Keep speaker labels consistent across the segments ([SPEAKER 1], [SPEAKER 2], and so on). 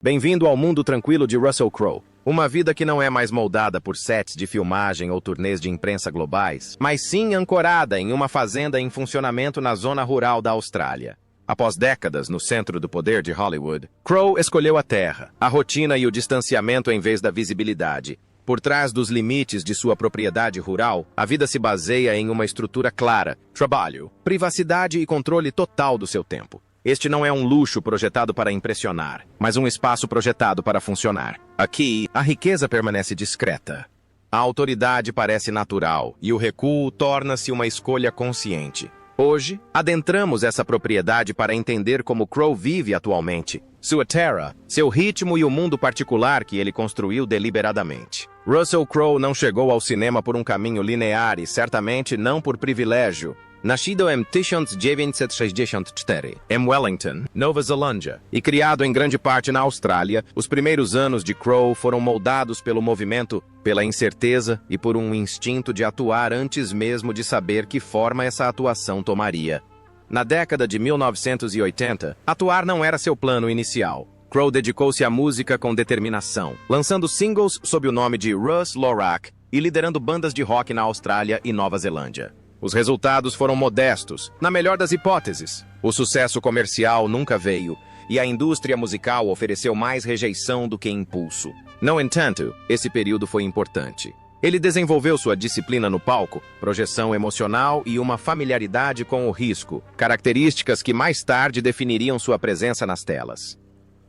[SPEAKER 1] Bem-vindo ao mundo tranquilo de Russell Crowe. Uma vida que não é mais moldada por sets de filmagem ou turnês de imprensa globais, mas sim ancorada em uma fazenda em funcionamento na zona rural da Austrália. Após décadas no centro do poder de Hollywood, Crowe escolheu a terra, a rotina e o distanciamento em vez da visibilidade. Por trás dos limites de sua propriedade rural, a vida se baseia em uma estrutura clara: trabalho, privacidade e controle total do seu tempo. Este não é um luxo projetado para impressionar, mas um espaço projetado para funcionar. Aqui, a riqueza permanece discreta. A autoridade parece natural e o recuo torna-se uma escolha consciente. Hoje, adentramos essa propriedade para entender como Crowe vive atualmente, sua terra, seu ritmo e o mundo particular que ele construiu deliberadamente. Russell Crowe não chegou ao cinema por um caminho linear e certamente não por privilégio. Nascido em 1964, em Wellington, Nova Zelândia, e criado em grande parte na Austrália, os primeiros anos de Crowe foram moldados pelo movimento, pela incerteza e por um instinto de atuar antes mesmo de saber que forma essa atuação tomaria. Na década de 1980, atuar não era seu plano inicial. Crowe dedicou-se à música com determinação, lançando singles sob o nome de Russ Lorak e liderando bandas de rock na Austrália e Nova Zelândia. Os resultados foram modestos, na melhor das hipóteses. O sucesso comercial nunca veio, e a indústria musical ofereceu mais rejeição do que impulso. No entanto, esse período foi importante. Ele desenvolveu sua disciplina no palco, projeção emocional e uma familiaridade com o risco, características que mais tarde definiriam sua presença nas telas.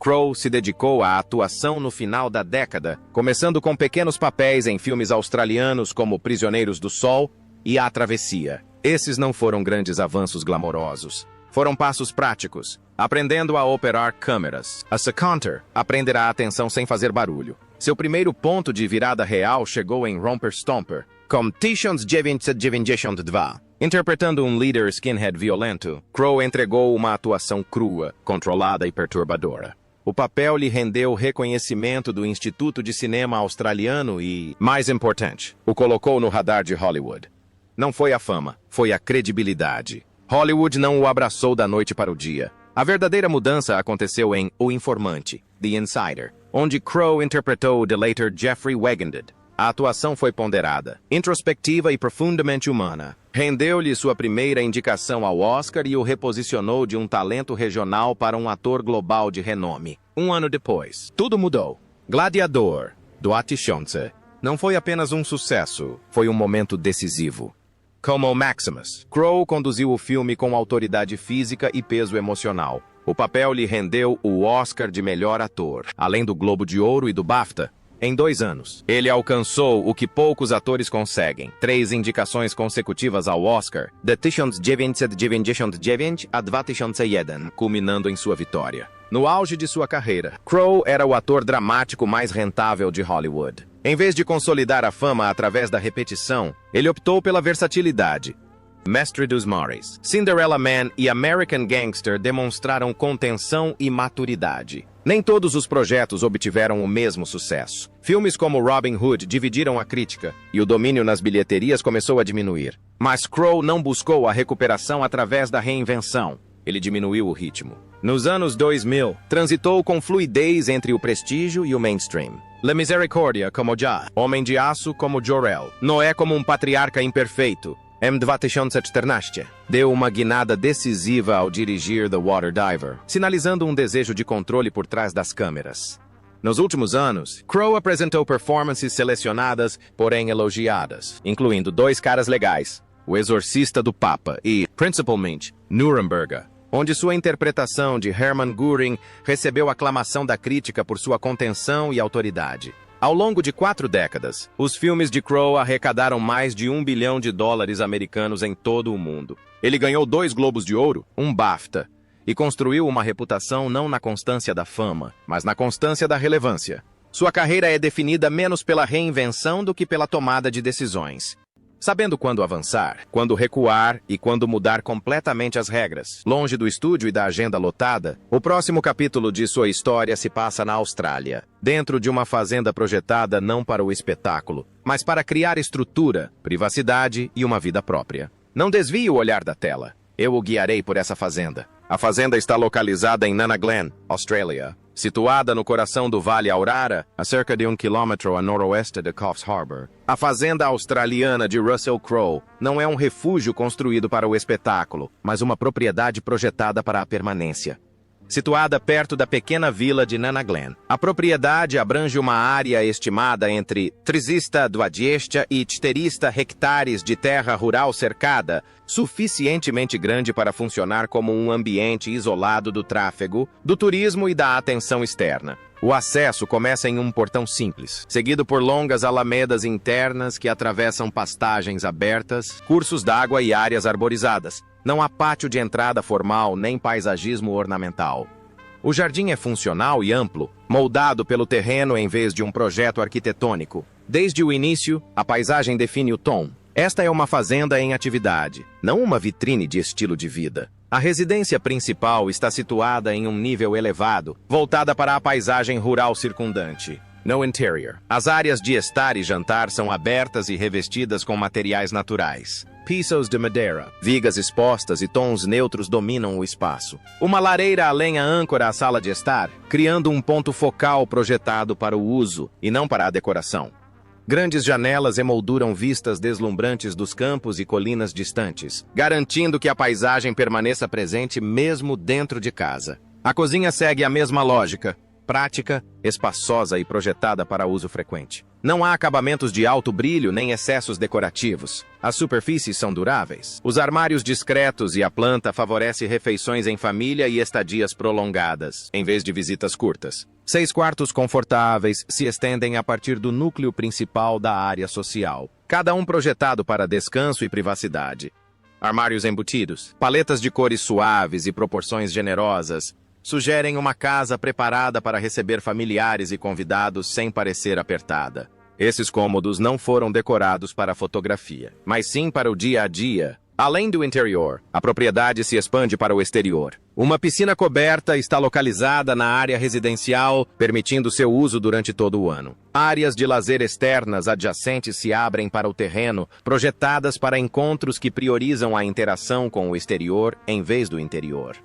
[SPEAKER 1] Crowe se dedicou à atuação no final da década, começando com pequenos papéis em filmes australianos como Prisioneiros do Sol e A Travessia. Esses não foram grandes avanços glamourosos. Foram passos práticos, aprendendo a operar câmeras. A Seconter aprenderá a atenção sem fazer barulho. Seu primeiro ponto de virada real chegou em Romper Stomper, com 1992. Interpretando um líder skinhead violento, Crowe entregou uma atuação crua, controlada e perturbadora. O papel lhe rendeu reconhecimento do Instituto de Cinema Australiano e, mais importante, o colocou no radar de Hollywood. Não foi a fama, foi a credibilidade. Hollywood não o abraçou da noite para o dia. A verdadeira mudança aconteceu em O Informante, The Insider, onde Crowe interpretou o delator Jeffrey Wigandid. A atuação foi ponderada, introspectiva e profundamente humana. Rendeu-lhe sua primeira indicação ao Oscar e o reposicionou de um talento regional para um ator global de renome. Um ano depois, tudo mudou. Gladiador, do Atishonse, não foi apenas um sucesso, foi um momento decisivo. Como Maximus, Crowe conduziu o filme com autoridade física e peso emocional. O papel lhe rendeu o Oscar de melhor ator, além do Globo de Ouro e do BAFTA. Em 2 anos, ele alcançou o que poucos atores conseguem: 3 indicações consecutivas ao Oscar, de 1999 a 2001, culminando em sua vitória. No auge de sua carreira, Crowe era o ator dramático mais rentável de Hollywood. Em vez de consolidar a fama através da repetição, ele optou pela versatilidade. Mestre dos Mares, Cinderella Man e American Gangster demonstraram contenção e maturidade. Nem todos os projetos obtiveram o mesmo sucesso. Filmes como Robin Hood dividiram a crítica, e o domínio nas bilheterias começou a diminuir. Mas Crowe não buscou a recuperação através da reinvenção. Ele diminuiu o ritmo. Nos anos 2000, transitou com fluidez entre o prestígio e o mainstream. La Misericórdia como Já, Homem de Aço como Jor-El, Noé como um patriarca imperfeito, M2014, deu uma guinada decisiva ao dirigir The Water Diver, sinalizando um desejo de controle por trás das câmeras. Nos últimos anos, Crowe apresentou performances selecionadas, porém elogiadas, incluindo 2 Caras Legais, O Exorcista do Papa e, principalmente, Nuremberg, onde sua interpretação de Hermann Göring recebeu aclamação da crítica por sua contenção e autoridade. Ao longo de 4 décadas, os filmes de Crowe arrecadaram mais de $1 bilhão americanos em todo o mundo. Ele ganhou 2 Globos de Ouro, um BAFTA, e construiu uma reputação não na constância da fama, mas na constância da relevância. Sua carreira é definida menos pela reinvenção do que pela tomada de decisões. Sabendo quando avançar, quando recuar e quando mudar completamente as regras. Longe do estúdio e da agenda lotada, o próximo capítulo de sua história se passa na Austrália, dentro de uma fazenda projetada não para o espetáculo, mas para criar estrutura, privacidade e uma vida própria. Não desvie o olhar da tela. Eu o guiarei por essa fazenda. A fazenda está localizada em Nana Glen, Austrália. Situada no coração do Vale Aurara, a cerca de 1 quilômetro a noroeste de Coffs Harbour, a fazenda australiana de Russell Crowe não é um refúgio construído para o espetáculo, mas uma propriedade projetada para a permanência. Situada perto da pequena vila de Nunaglen, a propriedade abrange uma área estimada entre 320 e 40 hectares de terra rural cercada, suficientemente grande para funcionar como um ambiente isolado do tráfego, do turismo e da atenção externa. O acesso começa em um portão simples, seguido por longas alamedas internas que atravessam pastagens abertas, cursos d'água e áreas arborizadas. Não há pátio de entrada formal nem paisagismo ornamental. O jardim é funcional e amplo, moldado pelo terreno em vez de um projeto arquitetônico. Desde o início, a paisagem define o tom. Esta é uma fazenda em atividade, não uma vitrine de estilo de vida. A residência principal está situada em um nível elevado, voltada para a paisagem rural circundante. No interior, as áreas de estar e jantar são abertas e revestidas com materiais naturais. Pisos de madeira, vigas expostas e tons neutros dominam o espaço. Uma lareira a lenha âncora a sala de estar, criando um ponto focal projetado para o uso e não para a decoração. Grandes janelas emolduram vistas deslumbrantes dos campos e colinas distantes, garantindo que a paisagem permaneça presente mesmo dentro de casa. A cozinha segue a mesma lógica. Prática, espaçosa e projetada para uso frequente. Não há acabamentos de alto brilho nem excessos decorativos. As superfícies são duráveis. Os armários discretos e a planta favorecem refeições em família e estadias prolongadas, em vez de visitas curtas. 6 quartos confortáveis se estendem a partir do núcleo principal da área social, cada um projetado para descanso e privacidade. Armários embutidos, paletas de cores suaves e proporções generosas, sugerem uma casa preparada para receber familiares e convidados sem parecer apertada. Esses cômodos não foram decorados para a fotografia, mas sim para o dia a dia. Além do interior, a propriedade se expande para o exterior. Uma piscina coberta está localizada na área residencial, permitindo seu uso durante todo o ano. Áreas de lazer externas adjacentes se abrem para o terreno, projetadas para encontros que priorizam a interação com o exterior em vez do interior.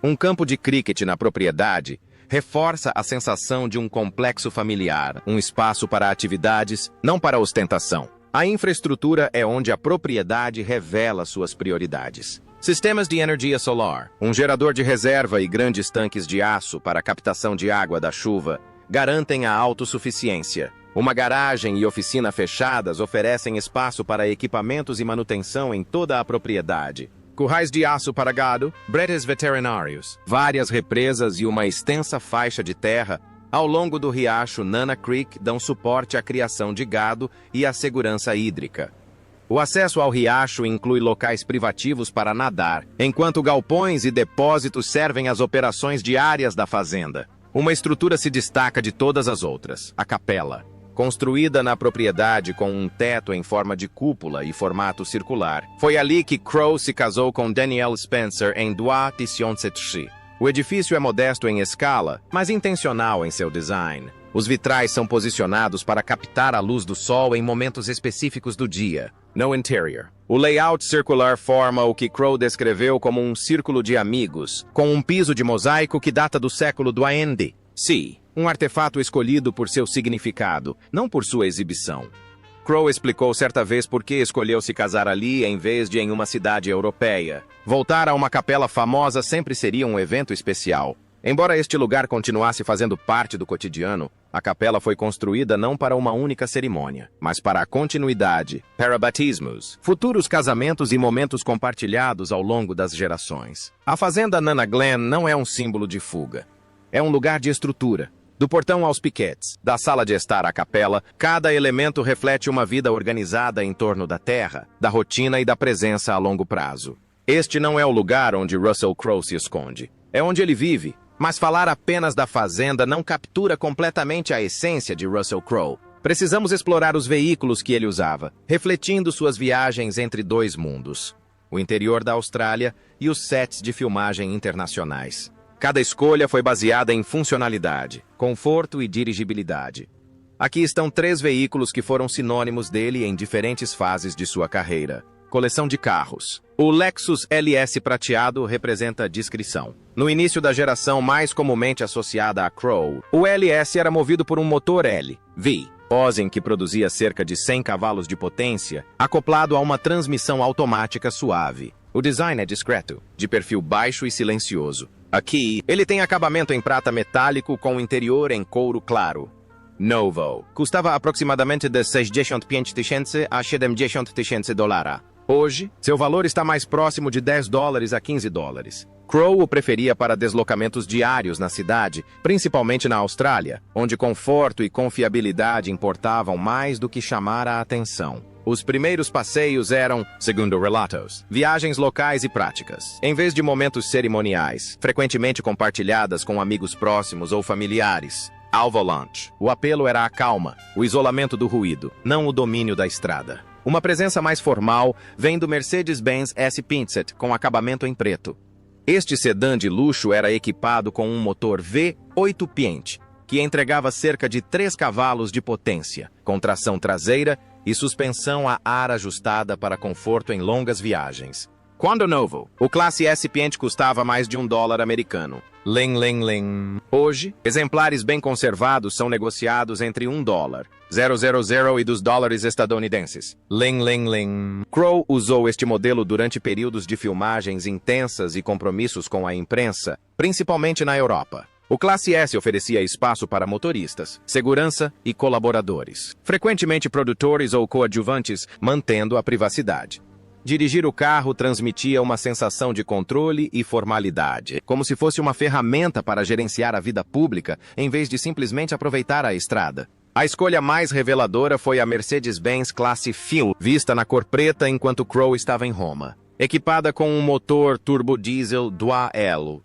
[SPEAKER 1] Um campo de cricket na propriedade reforça a sensação de um complexo familiar, um espaço para atividades, não para ostentação. A infraestrutura é onde a propriedade revela suas prioridades. Sistemas de energia solar, um gerador de reserva e grandes tanques de aço para a captação de água da chuva garantem a autossuficiência. Uma garagem e oficina fechadas oferecem espaço para equipamentos e manutenção em toda a propriedade. Currais de aço para gado, bretes veterinários, várias represas e uma extensa faixa de terra ao longo do riacho Nana Creek dão suporte à criação de gado e à segurança hídrica. O acesso ao riacho inclui locais privativos para nadar, enquanto galpões e depósitos servem às operações diárias da fazenda. Uma estrutura se destaca de todas as outras, a capela. Construída na propriedade com um teto em forma de cúpula e formato circular. Foi ali que Crowe se casou com Danielle Spencer em Dois Tissionsetchi. O edifício é modesto em escala, mas intencional em seu design. Os vitrais são posicionados para captar a luz do sol em momentos específicos do dia. No interior, o layout circular forma o que Crowe descreveu como um círculo de amigos, com um piso de mosaico que data do século do AD. Sim. Um artefato escolhido por seu significado, não por sua exibição. Crowe explicou certa vez por que escolheu se casar ali em vez de em uma cidade europeia. Voltar a uma capela famosa sempre seria um evento especial. Embora este lugar continuasse fazendo parte do cotidiano, a capela foi construída não para uma única cerimônia, mas para a continuidade, para batismos, futuros casamentos e momentos compartilhados ao longo das gerações. A fazenda Nunaglen não é um símbolo de fuga. É um lugar de estrutura. Do portão aos piquetes, da sala de estar à capela, cada elemento reflete uma vida organizada em torno da terra, da rotina e da presença a longo prazo. Este não é o lugar onde Russell Crowe se esconde. É onde ele vive. Mas falar apenas da fazenda não captura completamente a essência de Russell Crowe. Precisamos explorar os veículos que ele usava, refletindo suas viagens entre 2 mundos. O interior da Austrália e os sets de filmagem internacionais. Cada escolha foi baseada em funcionalidade, conforto e dirigibilidade. Aqui estão 3 veículos que foram sinônimos dele em diferentes fases de sua carreira. coleção de carros. O Lexus LS prateado representa discrição. No início da geração mais comumente associada a Crow, o LS era movido por um motor L-V, Ozen que produzia cerca de 100 cavalos de potência, acoplado a uma transmissão automática suave. O design é discreto, de perfil baixo e silencioso. Aqui, ele tem acabamento em prata metálico com o interior em couro claro. Novo. Custava aproximadamente de 65 tysięcy a 70 tysięcy dolara. Hoje, seu valor está mais próximo de $10 a $15. Crow o preferia para deslocamentos diários na cidade, principalmente na Austrália, onde conforto e confiabilidade importavam mais do que chamar a atenção. Os primeiros passeios eram, segundo relatos, viagens locais e práticas, em vez de momentos cerimoniais, frequentemente compartilhadas com amigos próximos ou familiares. Ao volante, o apelo era a calma, o isolamento do ruído, não o domínio da estrada. Uma presença mais formal vem do Mercedes-Benz S-Pinsett com acabamento em preto. Este sedã de luxo era equipado com um motor V8 Piente, que entregava cerca de 3 cavalos de potência, com tração traseira e suspensão a ar ajustada para conforto em longas viagens. Quando novo, o Classe S Piente custava mais de $1 americano. Ling, ling, ling. Hoje, exemplares bem conservados são negociados entre $1, 000 e $2 estadunidenses. Ling, ling, ling. Crow usou este modelo durante períodos de filmagens intensas e compromissos com a imprensa, principalmente na Europa. O Classe S oferecia espaço para motoristas, segurança e colaboradores, frequentemente produtores ou coadjuvantes, mantendo a privacidade. Dirigir o carro transmitia uma sensação de controle e formalidade, como se fosse uma ferramenta para gerenciar a vida pública, em vez de simplesmente aproveitar a estrada. A escolha mais reveladora foi a Mercedes-Benz Classe Film, vista na cor preta enquanto Crow estava em Roma. Equipada com um motor turbo-diesel Dual,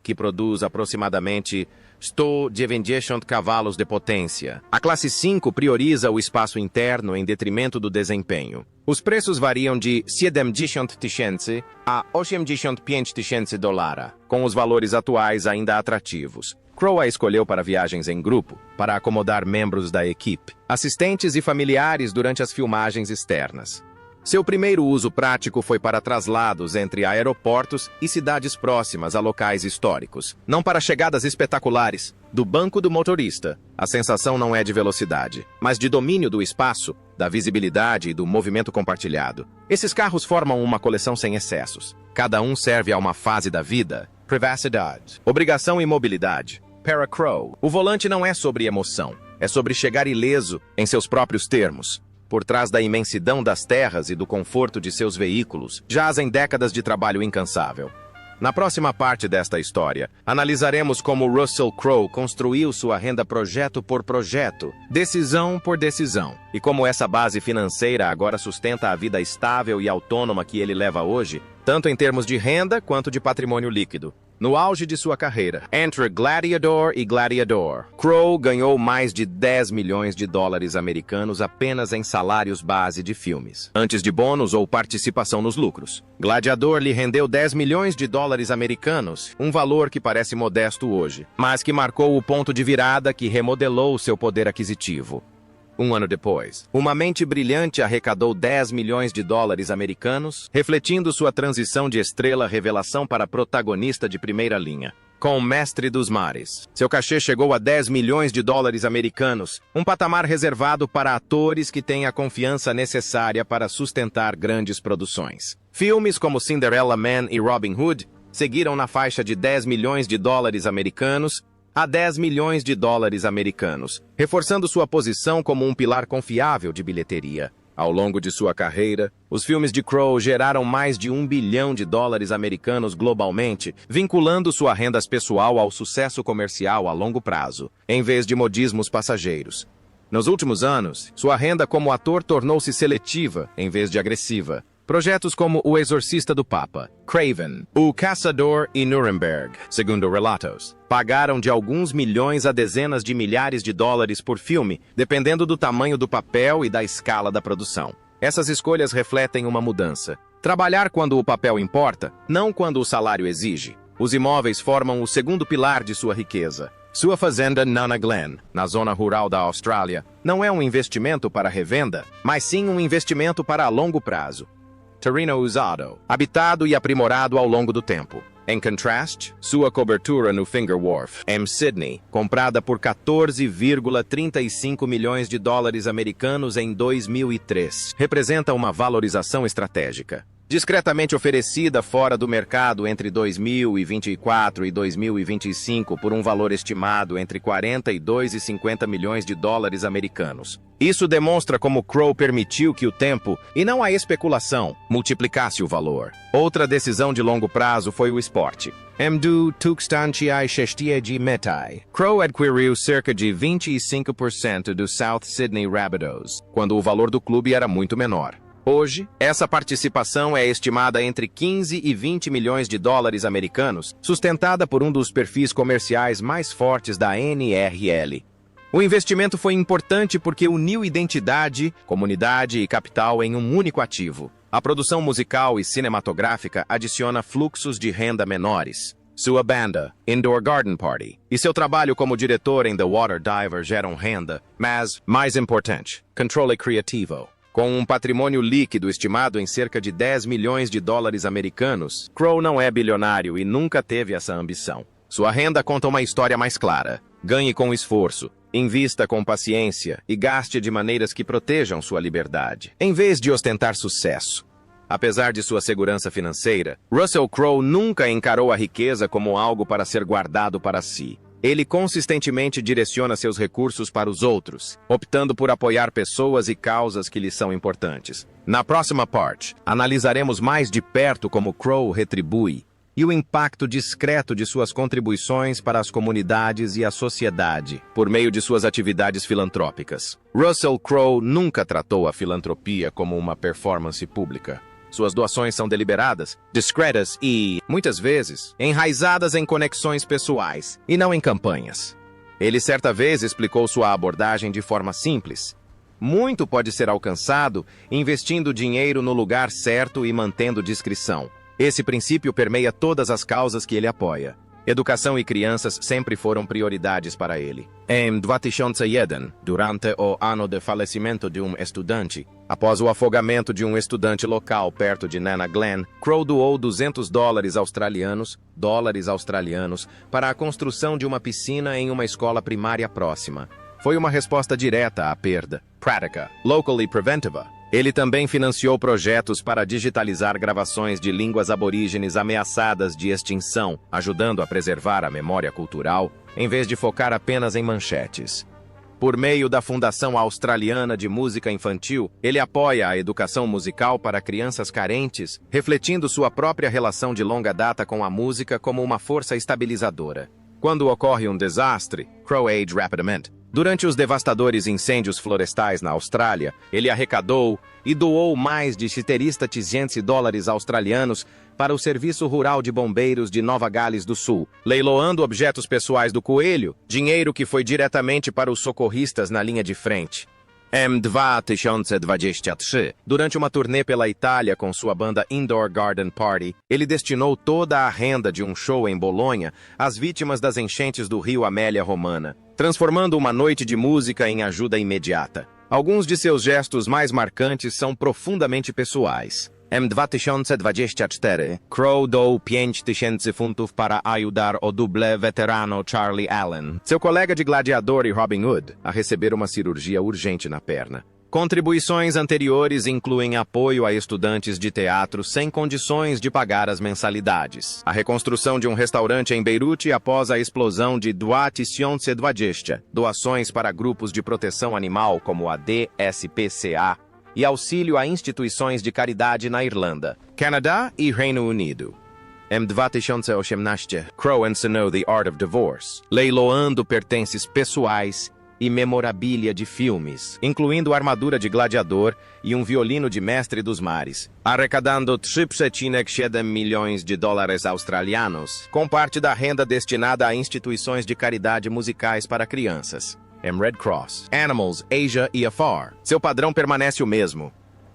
[SPEAKER 1] que produz aproximadamente 190 cavalos de potência. A classe 5 prioriza o espaço interno em detrimento do desempenho. Os preços variam de 70 tysięcy a 85 tysięcy dolara, com os valores atuais ainda atrativos. Crow a escolheu para viagens em grupo, para acomodar membros da equipe, assistentes e familiares durante as filmagens externas. Seu primeiro uso prático foi para traslados entre aeroportos e cidades próximas a locais históricos, não para chegadas espetaculares. Do banco do motorista, a sensação não é de velocidade, mas de domínio do espaço, da visibilidade e do movimento compartilhado. Esses carros formam uma coleção sem excessos. Cada um serve a uma fase da vida. Privacidade, obrigação e mobilidade. Para Crow, o volante não é sobre emoção, é sobre chegar ileso em seus próprios termos. Por trás da imensidão das terras e do conforto de seus veículos, jazem décadas de trabalho incansável. Na próxima parte desta história, analisaremos como Russell Crowe construiu sua renda projeto por projeto, decisão por decisão, e como essa base financeira agora sustenta a vida estável e autônoma que ele leva hoje, tanto em termos de renda quanto de patrimônio líquido. No auge de sua carreira, entre Gladiador e Gladiador, Crowe ganhou mais de $10 milhões americanos apenas em salários base de filmes, antes de bônus ou participação nos lucros. Gladiador lhe rendeu $10 milhões americanos, um valor que parece modesto hoje, mas que marcou o ponto de virada que remodelou seu poder aquisitivo. Um ano depois, uma mente brilhante arrecadou $10 milhões americanos, refletindo sua transição de estrela-revelação para protagonista de primeira linha. Com o Mestre dos Mares, seu cachê chegou a $10 milhões americanos, um patamar reservado para atores que têm a confiança necessária para sustentar grandes produções. Filmes como Cinderella Man e Robin Hood seguiram na faixa de $10 milhões americanos, a $10 milhões americanos, reforçando sua posição como um pilar confiável de bilheteria. Ao longo de sua carreira, os filmes de Crowe geraram mais de $1 bilhão americanos globalmente, vinculando sua renda pessoal ao sucesso comercial a longo prazo, em vez de modismos passageiros. Nos últimos anos, sua renda como ator tornou-se seletiva, em vez de agressiva. Projetos como O Exorcista do Papa, Craven, O Caçador e Nuremberg, segundo relatos, pagaram de alguns milhões a dezenas de milhares de dólares por filme, dependendo do tamanho do papel e da escala da produção. Essas escolhas refletem uma mudança. Trabalhar quando o papel importa, não quando o salário exige. Os imóveis formam o segundo pilar de sua riqueza. Sua fazenda Nana Glen, na zona rural da Austrália, não é um investimento para revenda, mas sim um investimento para longo prazo. terreno usado, habitado e aprimorado ao longo do tempo. Em contraste, sua cobertura no Finger Wharf, em Sydney, comprada por 14,35 milhões de dólares americanos em 2003, representa uma valorização estratégica. Discretamente oferecida fora do mercado entre 2024 e 2025 por um valor estimado entre 42 e 50 milhões de dólares americanos. Isso demonstra como Crowe permitiu que o tempo, e não a especulação, multiplicasse o valor. Outra decisão de longo prazo foi o esporte. Mdu Tukstantiai Shestiegi Metai. Crowe adquiriu cerca de 25% do South Sydney Rabbitohs, quando o valor do clube era muito menor. Hoje, essa participação é estimada entre 15 e 20 milhões de dólares americanos, sustentada por um dos perfis comerciais mais fortes da NRL. O investimento foi importante porque uniu identidade, comunidade e capital em um único ativo. A produção musical e cinematográfica adiciona fluxos de renda menores. Sua banda, Indoor Garden Party, e seu trabalho como diretor em The Water Diver geram renda, mas, mais importante, controle criativo. Com um patrimônio líquido estimado em cerca de 10 milhões de dólares americanos, Crowe não é bilionário e nunca teve essa ambição. Sua renda conta uma história mais clara. Ganhe com esforço, invista com paciência e gaste de maneiras que protejam sua liberdade, em vez de ostentar sucesso. Apesar de sua segurança financeira, Russell Crowe nunca encarou a riqueza como algo para ser guardado para si. Ele consistentemente direciona seus recursos para os outros, optando por apoiar pessoas e causas que lhe são importantes. Na próxima parte, analisaremos mais de perto como Crowe retribui e o impacto discreto de suas contribuições para as comunidades e a sociedade, por meio de suas atividades filantrópicas. Russell Crowe nunca tratou a filantropia como uma performance pública. Suas doações são deliberadas, discretas e, muitas vezes, enraizadas em conexões pessoais, e não em campanhas. Ele certa vez explicou sua abordagem de forma simples. Muito pode ser alcançado investindo dinheiro no lugar certo e mantendo discrição. Esse princípio permeia todas as causas que ele apoia. Educação e crianças sempre foram prioridades para ele. Em 2001, durante o ano de falecimento de um estudante, após o afogamento de um estudante local perto de Nana Glen, Crowe doou $200 australianos para a construção de uma piscina em uma escola primária próxima. Foi uma resposta direta à perda, prática, locally preventiva. Ele também financiou projetos para digitalizar gravações de línguas aborígenes ameaçadas de extinção, ajudando a preservar a memória cultural, em vez de focar apenas em manchetes. Por meio da Fundação Australiana de Música Infantil, ele apoia a educação musical para crianças carentes, refletindo sua própria relação de longa data com a música como uma força estabilizadora. Quando ocorre um desastre, Crowe age rapidamente. Durante os devastadores incêndios florestais na Austrália, ele arrecadou e doou mais de $300 australianos para o Serviço Rural de Bombeiros de Nova Gales do Sul, leiloando objetos pessoais do coelho, dinheiro que foi diretamente para os socorristas na linha de frente. Em 2023, durante uma turnê pela Itália com sua banda Indoor Garden Party, ele destinou toda a renda de um show em Bolonha às vítimas das enchentes do rio Amélia Romana, transformando uma noite de música em ajuda imediata. Alguns de seus gestos mais marcantes são profundamente pessoais. Em 2024, Crowe doou $5,000 para ajudar o dublê veterano Charlie Allen, seu colega de Gladiador e Robin Hood, a receber uma cirurgia urgente na perna. Contribuições anteriores incluem apoio a estudantes de teatro sem condições de pagar as mensalidades, a reconstrução de um restaurante em Beirute após a explosão de 2020, doações para grupos de proteção animal como a DSPCA, e auxílio a instituições de caridade na Irlanda, Canadá e Reino Unido. Em 2018, Crowe ensinou The Art of Divorce, leiloando pertences pessoais e memorabilia de filmes, incluindo armadura de gladiador e um violino de mestre dos mares, arrecadando $3,7 milhões australianos, com parte da renda destinada a instituições de caridade musicais para crianças. Em Red Cross, Animals, Asia e Afar, seu padrão permanece o mesmo.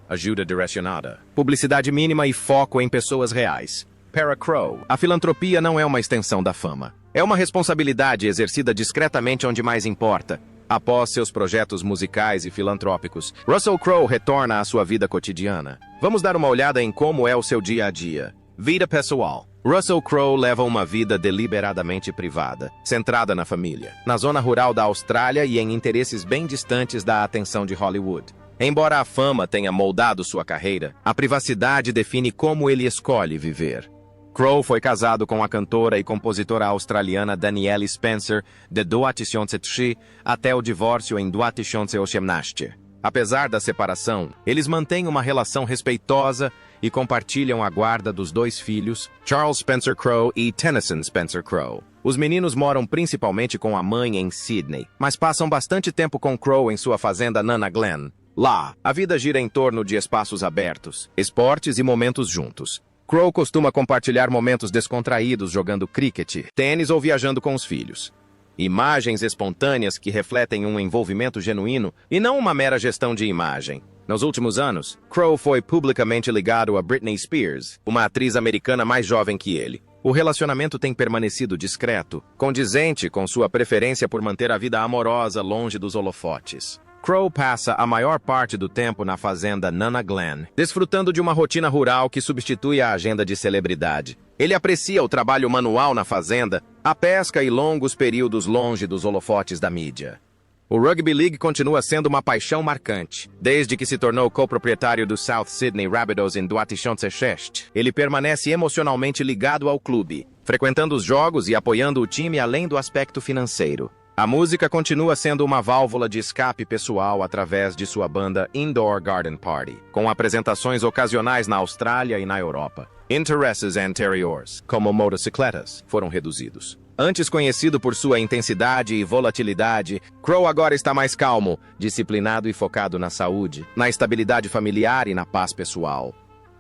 [SPEAKER 1] Ajuda direcionada, publicidade mínima e foco em pessoas reais. Para Crowe, a filantropia não é uma extensão da fama. É uma responsabilidade exercida discretamente onde mais importa, Após seus projetos musicais e filantrópicos, Russell Crowe retorna à sua vida cotidiana. Vamos dar uma olhada em como é o seu dia a dia. Vida pessoal. Russell Crowe leva uma vida deliberadamente privada, centrada na família, na zona rural da Austrália e em interesses bem distantes da atenção de Hollywood. Embora a fama tenha moldado sua carreira, a privacidade define como ele escolhe viver. Crowe foi casado com a cantora e compositora australiana Danielle Spencer de 2007 até o divórcio em 2018. Apesar da separação, eles mantêm uma relação respeitosa e compartilham a guarda dos 2 filhos, Charles Spencer Crowe e Tennyson Spencer Crowe. Os meninos moram principalmente com a mãe em Sydney, mas passam bastante tempo com Crowe em sua fazenda Nana Glen. Lá, a vida gira em torno de espaços abertos, esportes e momentos juntos. Crowe costuma compartilhar momentos descontraídos jogando cricket, tênis ou viajando com os filhos. Imagens espontâneas que refletem um envolvimento genuíno e não uma mera gestão de imagem. Nos últimos anos, Crowe foi publicamente ligado a Britney Spears, uma atriz americana mais jovem que ele. O relacionamento tem permanecido discreto, condizente com sua preferência por manter a vida amorosa longe dos holofotes. Crowe passa a maior parte do tempo na fazenda Nana Glen, desfrutando de uma rotina rural que substitui a agenda de celebridade. Ele aprecia o trabalho manual na fazenda, a pesca e longos períodos longe dos holofotes da mídia. O Rugby League continua sendo uma paixão marcante. Desde que se tornou coproprietário do South Sydney Rabbitohs em 2016, ele permanece emocionalmente ligado ao clube, frequentando os jogos e apoiando o time além do aspecto financeiro. A música continua sendo uma válvula de escape pessoal através de sua banda Indoor Garden Party, com apresentações ocasionais na Austrália e na Europa. Interesses anteriores, como motocicletas, foram reduzidos. Antes conhecido por sua intensidade e volatilidade, Crowe agora está mais calmo, disciplinado e focado na saúde, na estabilidade familiar e na paz pessoal.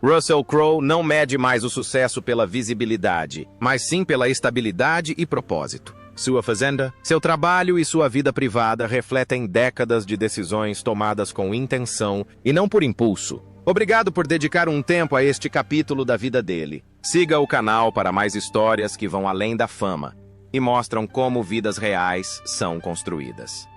[SPEAKER 1] Russell Crowe não mede mais o sucesso pela visibilidade, mas sim pela estabilidade e propósito. Sua fazenda, seu trabalho e sua vida privada refletem décadas de decisões tomadas com intenção e não por impulso. Obrigado por dedicar um tempo a este capítulo da vida dele. Siga o canal para mais histórias que vão além da fama e mostram como vidas reais são construídas.